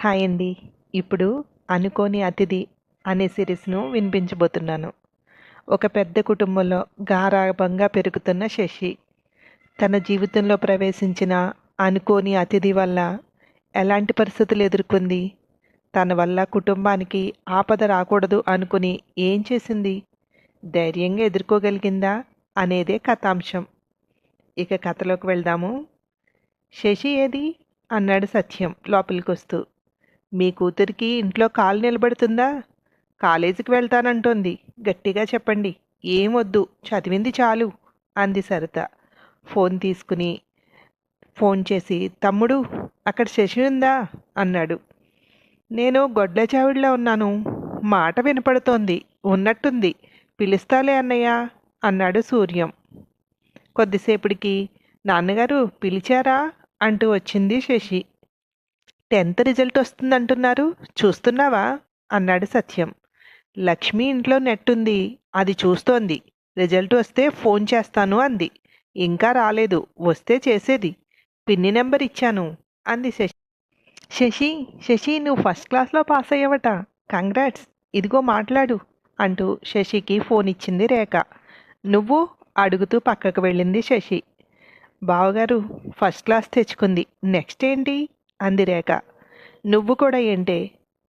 Hi అండి. ఇప్పుడు 'అనుకోని అతిథి' అనే సిరీస్‌ను వినిపించబోతున్నాను. ఒక పెద్ద కుటుంబంలో గారాబంగా పెరుగుతున్న శశి, తన జీవితంలో ప్రవేశించిన అనుకోని అతిథి వల్ల ఎలాంటి పరిస్థితులు ఎదుర్కొంది? తన వల్ల కుటుంబానికి ఆపద రాకూడదు అనుకుని ఏం చేసింది? ధైర్యంగా ఎదుర్కోగలిగిందా? అనేదే కథాంశం. ఇక కథలోకి వెళ్దాము. శశి ఏది? అన్నాడు సత్యం లోపలికొస్తూ. మీ కూతురికి ఇంట్లో కాలు నిలబడుతుందా? కాలేజీకి వెళ్తానంటోంది. గట్టిగా చెప్పండి. ఏం వద్దు, చదివింది చాలు అంది సరిత. ఫోన్ తీసుకుని ఫోన్ చేసి, తమ్ముడు, అక్కడ శశి ఉందా అన్నాడు. నేను గొడ్ల చావిడిలో ఉన్నాను. మాట వినపడుతోంది. ఉన్నట్టుంది. పిలుస్తాలే అన్నయ్య అన్నాడు సూర్యం. కొద్దిసేపటికి, నాన్నగారు పిలిచారా అంటూ వచ్చింది శశి. 10th రిజల్ట్ వస్తుందంటున్నారు, చూస్తున్నావా అన్నాడు సత్యం. లక్ష్మి ఇంట్లో నెట్టుంది, అది చూస్తోంది. రిజల్ట్ వస్తే ఫోన్ చేస్తాను అంది. ఇంకా రాలేదు, వస్తే చేసేది. పిన్ని నెంబర్ ఇచ్చాను అంది శశి. శశి శశి నువ్వు ఫస్ట్ క్లాస్లో పాస్ అయ్యావట. కంగ్రాట్స్, ఇదిగో మాట్లాడు అంటూ శశికి ఫోన్ ఇచ్చింది రేఖ. నువ్వు అడుగుతూ పక్కకు వెళ్ళింది శశి. బావగారు ఫస్ట్ క్లాస్ తెచ్చుకుంది, నెక్స్ట్ ఏంటి అంది రేఖ. నువ్వు కూడా ఏంటే,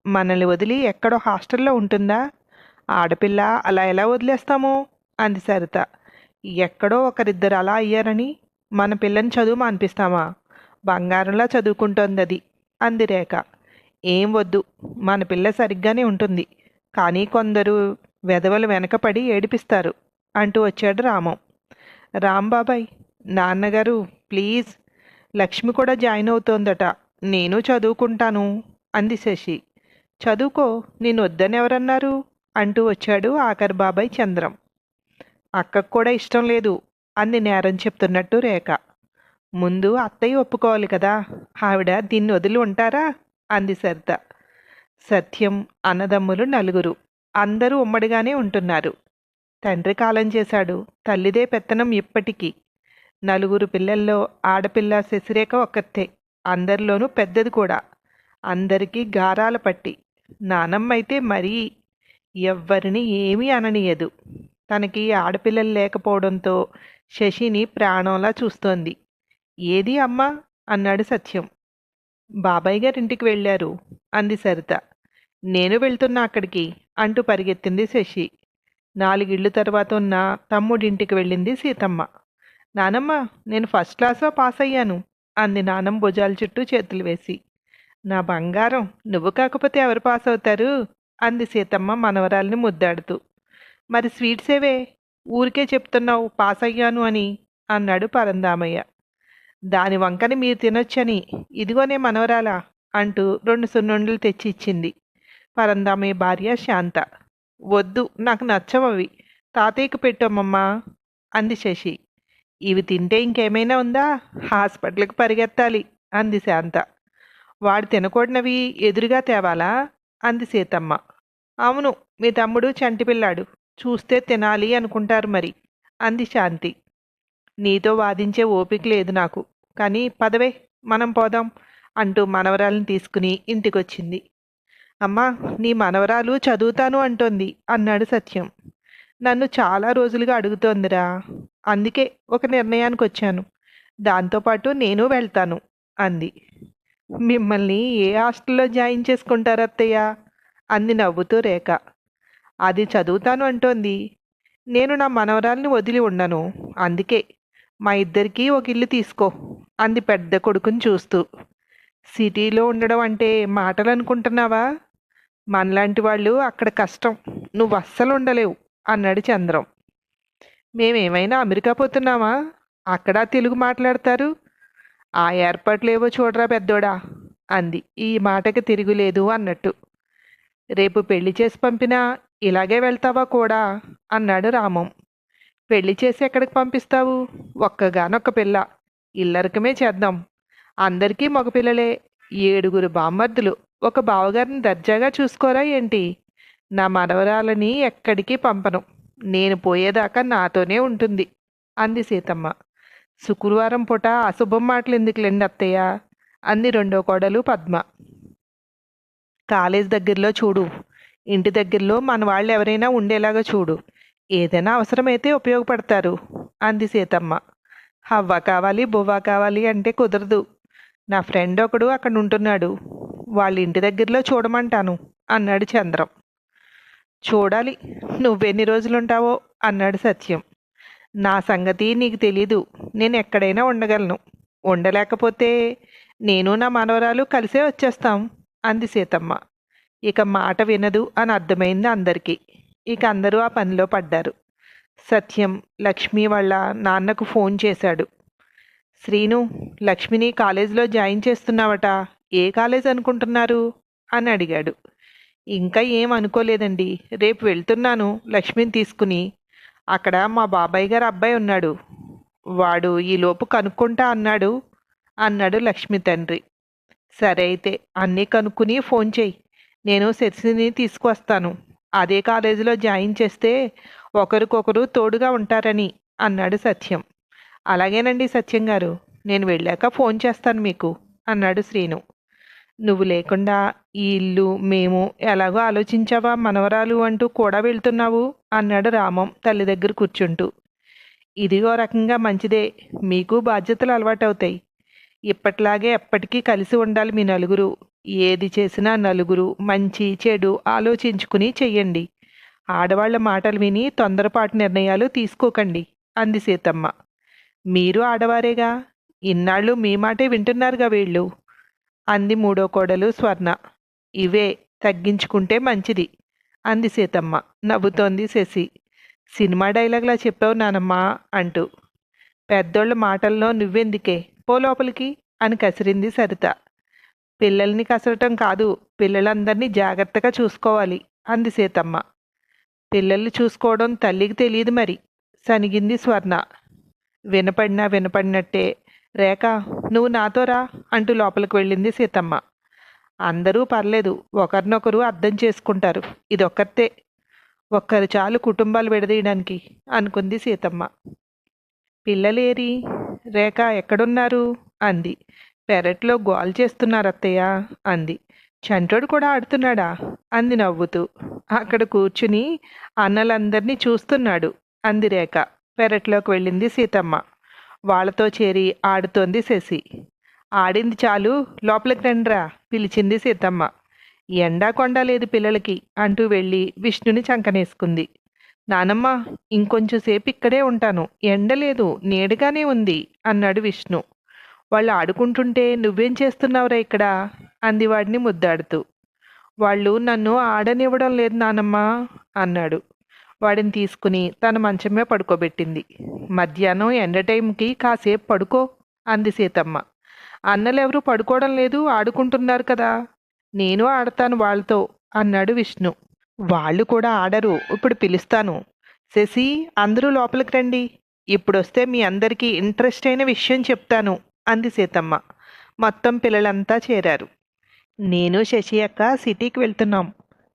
మనల్ని వదిలి ఎక్కడో హాస్టల్లో ఉంటుందా? ఆడపిల్ల అలా ఎలా వదిలేస్తాము అంది సరిత. ఎక్కడో ఒకరిద్దరు అలా అయ్యారని మన పిల్లని చదువు మానిపిస్తామా? బంగారంలా చదువుకుంటోంది అది అంది రేఖ. ఏం వద్దు, మన పిల్ల సరిగ్గానే ఉంటుంది, కానీ కొందరు వెధవలు వెనకపడి ఏడిపిస్తారు అంటూ వచ్చాడు రామం. రాంబాబాయ్, నాన్నగారు ప్లీజ్, లక్ష్మి కూడా జాయిన్ అవుతోందట, నేను చదువుకుంటాను అంది శశి. చదువుకో, నేను వద్దని ఎవరన్నారు అంటూ వచ్చాడు ఆఖరి బాబాయ్ చంద్రం. అక్కకు కూడా ఇష్టం లేదు అంది నేరం చెప్తున్నట్టు రేఖ. ముందు అత్తయ్య ఒప్పుకోవాలి కదా, ఆవిడ దీన్ని వదిలి ఉంటారా అంది సరిత. సత్యం, అన్నదమ్ములు నలుగురు, అందరూ ఉమ్మడిగానే ఉంటున్నారు. తండ్రి కాలం చేశాడు, తల్లిదే పెత్తనం ఇప్పటికీ. నలుగురు పిల్లల్లో ఆడపిల్ల శశిరేఖ ఒక్కతే, అందరిలోనూ పెద్దది కూడా. అందరికీ గారాల పట్టి. నానమ్మైతే మరీ ఎవ్వరిని ఏమీ అననీయదు. తనకి ఆడపిల్లలు లేకపోవడంతో శశిని ప్రాణంలా చూస్తోంది. ఏది అమ్మా అన్నాడు సత్యం. బాబాయ్ గారింటికి వెళ్ళారు అంది సరిత. నేను వెళ్తున్నా అక్కడికి అంటూ పరిగెత్తింది శశి. 4 ఇళ్ళు తర్వాత ఉన్న తమ్ముడింటికి వెళ్ళింది సీతమ్మ. నానమ్మ, నేను ఫస్ట్ క్లాస్లో పాస్ అయ్యాను అంది నానమ్మ భుజాల చుట్టూ చేతులు వేసి. నా బంగారం, నువ్వు కాకపోతే ఎవరు పాస్ అవుతారు అంది సీతమ్మ మనవరాల్ని ముద్దాడుతూ. మరి స్వీట్స్ ఏవే, ఊరికే చెప్తున్నావు పాస్ అయ్యాను అని అన్నాడు పరందామయ్య. దాని వంకని మీరు తినొచ్చని, ఇదిగోనే మనవరాలా అంటూ 2 సున్నుండలు తెచ్చి ఇచ్చింది పరందామయ్య భార్య శాంత. వద్దు, నాకు నచ్చవవి, తాతయ్యకు పెట్టమ్మమ్మా అంది శశి. ఇవి తింటే ఇంకేమైనా ఉందా, హాస్పిటల్కి పరిగెత్తాలి అంది శాంత. వాడు తినకూడనవి ఎదురుగా తేవాలా అంది సీతమ్మ. అవును, మీ తమ్ముడు చంటిపిల్లాడు, చూస్తే తినాలి అనుకుంటారు మరి అంది శాంతి. నీతో వాదించే ఓపిక లేదు నాకు, కానీ పదవే, మనం పోదాం అంటూ మనవరాలను తీసుకుని ఇంటికొచ్చింది. అమ్మా, నీ మనవరాలు చదువుతాను అంటోంది అన్నాడు సత్యం. నన్ను చాలా రోజులుగా అడుగుతోందిరా, అందుకే ఒక నిర్ణయానికి వచ్చాను. దాంతోపాటు నేను వెళ్తాను అంది. మిమ్మల్ని ఏ హాస్టల్లో జాయిన్ చేసుకుంటారు అత్తయ్య అంది నవ్వుతూ రేఖ. అది చదువుతాను అంటోంది. నేను నా మనవరాల్ని వదిలి ఉండను, అందుకే. మా ఇద్దరికీ ఒక ఇల్లు తీసుకో అంది పెద్ద కొడుకుని చూస్తూ. సిటీలో ఉండడం అంటే మాటలు అనుకుంటున్నావా? మనలాంటి వాళ్ళు అక్కడ కష్టం, నువ్వు అస్సలు ఉండలేవు అన్నాడు చంద్రం. మేమేమైనా అమెరికా పోతున్నామా? అక్కడ తెలుగు మాట్లాడతారు. ఆ ఏర్పాట్లేవో చూడరా పెద్దోడా అంది ఈ మాటకి తిరుగులేదు అన్నట్టు. రేపు పెళ్లి చేసి పంపినా ఇలాగే వెళ్తావా కూడా అన్నాడు రామం. పెళ్లి చేసి ఎక్కడికి పంపిస్తావు? ఒక్కగానొక్క పిల్ల, ఇల్లరికమే చేద్దాం. అందరికీ మగపిల్లలే, 7 బామ్మర్దులు, ఒక బావగారిని దర్జాగా చూసుకోరా ఏంటి? నా మనవరాలని ఎక్కడికి పంపను, నేను పోయేదాకా నాతోనే ఉంటుంది అంది సీతమ్మ. శుక్రవారం పూట అశుభం మాటలు ఎందుకులేండి అత్తయ్య అంది రెండో కోడలు పద్మ. కాలేజ్ దగ్గరలో చూడు. ఇంటి దగ్గరలో మన వాళ్ళు ఎవరైనా ఉండేలాగా చూడు. ఏదైనా అవసరమైతే ఉపయోగపడతారు అంది సీతమ్మ. హవ్వ కావాలి బువ్వ కావాలి అంటే కుదరదు. నా ఫ్రెండ్ ఒకడు అక్కడ ఉంటున్నాడు. వాళ్ళ ఇంటి దగ్గరలో చూడమంటాను అన్నాడు చంద్రం. చూడాలి, నువ్వెన్ని రోజులుంటావో అన్నాడు సత్యం. నా సంగతి నీకు తెలీదు. నేను ఎక్కడైనా ఉండగలను. ఉండలేకపోతే నేను నా మనవరాలు కలిసే వచ్చేస్తాం అంది సీతమ్మ. ఇక మాట వినదు అని అర్థమైంది అందరికీ. ఇక అందరూ ఆ పనిలో పడ్డారు. సత్యం లక్ష్మి వాళ్ళ నాన్నకు ఫోన్ చేశాడు. శ్రీను, లక్ష్మిని కాలేజీలో జాయిన్ చేస్తున్నావట. ఏ కాలేజ్ అనుకుంటున్నారు అని అడిగాడు. ఇంకా ఏం అనుకోలేదండి. రేపు వెళ్తున్నాను లక్ష్మిని తీసుకుని. అక్కడ మా బాబాయ్ గారు అబ్బాయి ఉన్నాడు. వాడు ఈలోపు కనుక్కుంటా అన్నాడు అన్నాడు లక్ష్మి తండ్రి. సరే అయితే అన్నీ కనుక్కుని ఫోన్ చేయి. నేను శశిని తీసుకువస్తాను. అదే కాలేజీలో జాయిన్ చేస్తే ఒకరికొకరు తోడుగా ఉంటారని అన్నాడు సత్యం. అలాగేనండి సత్యం గారు, నేను వెళ్ళాక ఫోన్ చేస్తాను మీకు అన్నాడు శ్రీను. నువ్వు లేకుండా ఈ ఇల్లు మేము ఎలాగో ఆలోచించావా మనవరాలు అంటూ కూడా వెళ్తున్నావు అన్నాడు రామం తల్లి దగ్గర కూర్చుంటూ. ఇదిగో రకంగా మంచిదే, మీకు బాధ్యతలు అలవాటవుతాయి. ఇప్పట్లాగే ఎప్పటికీ కలిసి ఉండాలి మీ నలుగురు. ఏది చేసినా నలుగురు మంచి చెడు ఆలోచించుకుని చెయ్యండి. ఆడవాళ్ల మాటలు విని తొందరపాటు నిర్ణయాలు తీసుకోకండి అంది సీతమ్మ. మీరు ఆడవారేగా, ఇన్నాళ్ళు మీ మాటే వింటున్నారుగా వీళ్ళు అంది మూడో కోడలు స్వర్ణ. ఇవే తగ్గించుకుంటే మంచిది అంది సీతమ్మ. నవ్వుతోంది శశి. సినిమా డైలాగ్లా చెప్పావు నానమ్మా అంటూ. పెద్దోళ్ళ మాటల్లో నువ్వెందుకే, పో లోపలికి అని కసిరింది సరిత. పిల్లల్ని కసరటం కాదు, పిల్లలందరినీ జాగ్రత్తగా చూసుకోవాలి అంది సీతమ్మ. పిల్లల్ని చూసుకోవడం తల్లికి తెలియదు మరి సనిగింది స్వర్ణ. వినపడినా వినపడినట్టే, రేఖ నువ్వు నాతో రా అంటూ లోపలికి వెళ్ళింది సీతమ్మ. అందరూ పర్లేదు, ఒకరినొకరు అర్థం చేసుకుంటారు. ఇదొక్కతే, ఒక్కరు చాలు కుటుంబాలు విడదీయడానికి అనుకుంది సీతమ్మ. పిల్లలేరి, రేఖ ఎక్కడున్నారు అంది. పెరట్లో గోల్ చేస్తున్నారు అత్తయ్య అంది. చంటోడు కూడా ఆడుతున్నాడా అంది నవ్వుతూ. అక్కడ కూర్చుని అన్నలందరినీ చూస్తున్నాడు అంది రేఖ. పెరట్లోకి వెళ్ళింది సీతమ్మ. వాళ్లతో చేరి ఆడుతోంది శశి. ఆడింది చాలు, లోపలికి రండ్రా పిలిచింది సీతమ్మ. ఎండా కొండ లేదు పిల్లలకి అంటూ వెళ్ళి విష్ణుని చంకనేసుకుంది. నానమ్మ, ఇంకొంచెం సేపు ఇక్కడే ఉంటాను, ఎండలేదు నీడగానే ఉంది అన్నాడు విష్ణు. వాళ్ళు ఆడుకుంటుంటే నువ్వేం చేస్తున్నావురా ఇక్కడ అంది వాడిని ముద్దాడుతూ. వాళ్ళు నన్ను ఆడనివ్వడం లేదు నానమ్మ అన్నాడు. వాడిని తీసుకుని తన మంచమే పడుకోబెట్టింది. మధ్యాహ్నం ఎండ టైంకి కాసేపు పడుకో అంది సీతమ్మ. అన్నలెవరూ పడుకోవడం లేదు, ఆడుకుంటున్నారు కదా. నేను ఆడతాను వాళ్ళతో అన్నాడు విష్ణు. వాళ్ళు కూడా ఆడరు, ఇప్పుడు పిలుస్తాను. శశి, అందరూ లోపలికి రండి. ఇప్పుడొస్తే మీ అందరికీ ఇంట్రెస్ట్ అయిన విషయం చెప్తాను అంది సీతమ్మ. మొత్తం పిల్లలంతా చేరారు. నేను శశి అక్క సిటీకి వెళ్తున్నాం.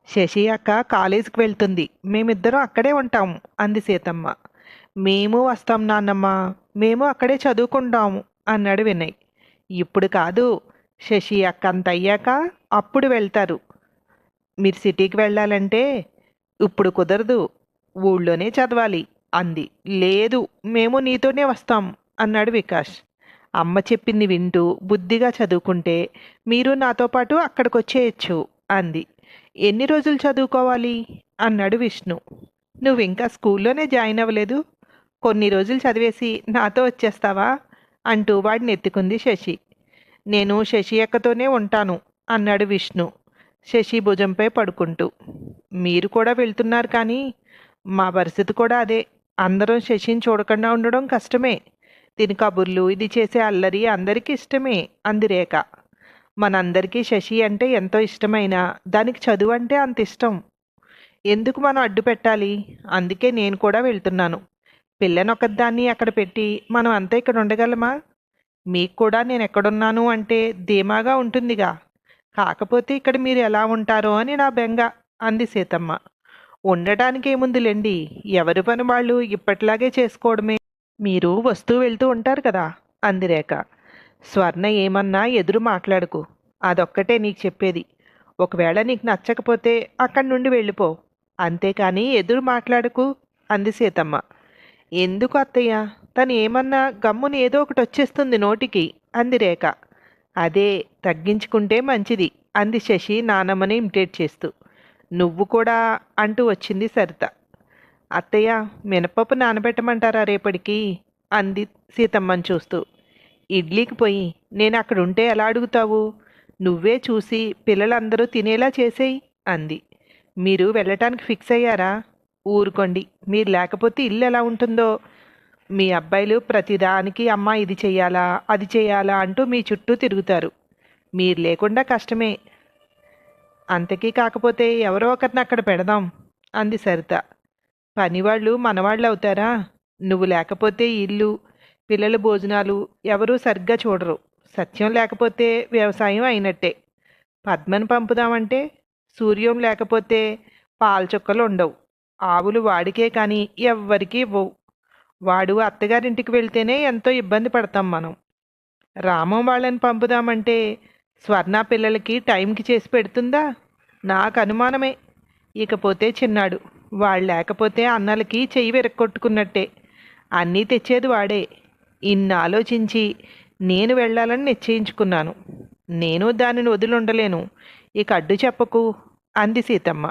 శశి అక్క కాలేజీకి వెళ్తుంది. మేమిద్దరం అక్కడే ఉంటాము అంది సీతమ్మ. మేము వస్తాం నాన్నమ్మ, మేము అక్కడే చదువుకుంటాము అన్నాడు వినయ్. ఇప్పుడు కాదు, శశి అక్క అంత అయ్యాక అప్పుడు వెళ్తారు. మీరు సిటీకి వెళ్ళాలంటే ఇప్పుడు కుదరదు, ఊళ్ళోనే చదవాలి అంది. లేదు, మేము నీతోనే వస్తాం అన్నాడు వికాస్. అమ్మ చెప్పింది వింటూ బుద్ధిగా చదువుకుంటే మీరు నాతో పాటు అక్కడికి వచ్చేయచ్చు అంది. ఎన్ని రోజులు చదువుకోవాలి అన్నాడు విష్ణు. నువ్వు ఇంకా స్కూల్లోనే జాయిన్ అవ్వలేదు, కొన్ని రోజులు చదివేసి నాతో వచ్చేస్తావా అంటూ వాడిని ఎత్తుకుంది శశి. నేను శశి అక్కతోనే ఉంటాను అన్నాడు విష్ణు శశి భుజంపై పడుకుంటూ. మీరు కూడా వెళ్తున్నారు కానీ మా పరిస్థితి కూడా అదే. అందరం శశిని చూడకుండా ఉండడం కష్టమే. దీని కబుర్లు, ఇది చేసే అల్లరి అందరికీ ఇష్టమే అంది రేఖ. మనందరికీ శశి అంటే ఎంతో ఇష్టమైనా దానికి చదువు అంటే అంత ఇష్టం. ఎందుకు మనం అడ్డు పెట్టాలి? అందుకే నేను కూడా వెళ్తున్నాను. పిల్లనొక్కదాన్ని అక్కడ పెట్టి మనం అంతా ఇక్కడ ఉండగలమా? మీకు కూడా నేను ఎక్కడున్నాను అంటే ధీమాగా ఉంటుందిగా. కాకపోతే ఇక్కడ మీరు ఎలా ఉంటారో అని నా బెంగ అంది సీతమ్మ. ఉండటానికి ఏముందిలేండి, ఎవరి పని వాళ్ళు ఇప్పట్లాగే చేసుకోవడమే. మీరు వస్తూ వెళ్తూ ఉంటారు కదా అంది రేఖ. స్వర్ణ ఏమన్నా ఎదురు మాట్లాడుకు, అదొక్కటే నీకు చెప్పేది. ఒకవేళ నీకు నచ్చకపోతే అక్కడి నుండి వెళ్ళిపో. అంతేకాని ఎదురు మాట్లాడకు అంది సీతమ్మ. ఎందుకు అత్తయ్య? తను ఏమన్నా గమ్మున ఏదో ఒకటి వచ్చేస్తుంది నోటికి అంది రేఖ. అదే తగ్గించుకుంటే మంచిది అంది శశి నానమ్మని ఇమిటేట్ చేస్తూ. నువ్వు కూడా అంటూ వచ్చింది సరిత. అత్తయ్య, మినపప్పు నానబెట్టమంటారా రేపటికి అంది సీతమ్మని చూస్తూ. ఇడ్లీకి పోయి నేను అక్కడుంటే ఎలా అడుగుతావు? నువ్వే చూసి పిల్లలందరూ తినేలా చేసేయి అంది. మీరు వెళ్ళటానికి ఫిక్స్ అయ్యారా? ఊరుకోండి, మీరు లేకపోతే ఇల్లు ఎలా ఉంటుందో. మీ అబ్బాయిలు ప్రతిదానికి అమ్మ ఇది చెయ్యాలా అది చెయ్యాలా అంటూ మీ చుట్టూ తిరుగుతారు. మీరు లేకుండా కష్టమే. అంతకీ కాకపోతే ఎవరో ఒకరిని అక్కడ పెడదాం అంది సరిత. పనివాళ్ళు మనవాళ్ళు అవుతారా? నువ్వు లేకపోతే ఇల్లు, పిల్లల భోజనాలు ఎవరూ సరిగ్గా చూడరు. సత్యం లేకపోతే వ్యవసాయం అయినట్టే. పద్మని పంపుదామంటే సూర్యం లేకపోతే పాలచుక్కలు ఉండవు. ఆవులు వాడికే కానీ ఎవ్వరికీ ఇవ్వవు. వాడు అత్తగారింటికి వెళ్తేనే ఎంతో ఇబ్బంది పడతాం మనం. రామం వాళ్ళని పంపుదామంటే స్వర్ణ పిల్లలకి టైంకి చేసి పెడుతుందా? నాకు అనుమానమే. ఇకపోతే చిన్నాడు, వాడు లేకపోతే అన్నలకి చెయ్యి విరక్కొట్టుకున్నట్టే. అన్నీ తెచ్చేది వాడే. ఇన్ని ఆలోచించి నేను వెళ్ళాలని నిశ్చయించుకున్నాను. నేను దానిని వదిలుండలేను. ఇక అడ్డు చెప్పకు అంది సీతమ్మ.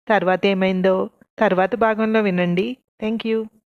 తర్వాత ఏమైందో తర్వాత భాగంలో వినండి. Thank you.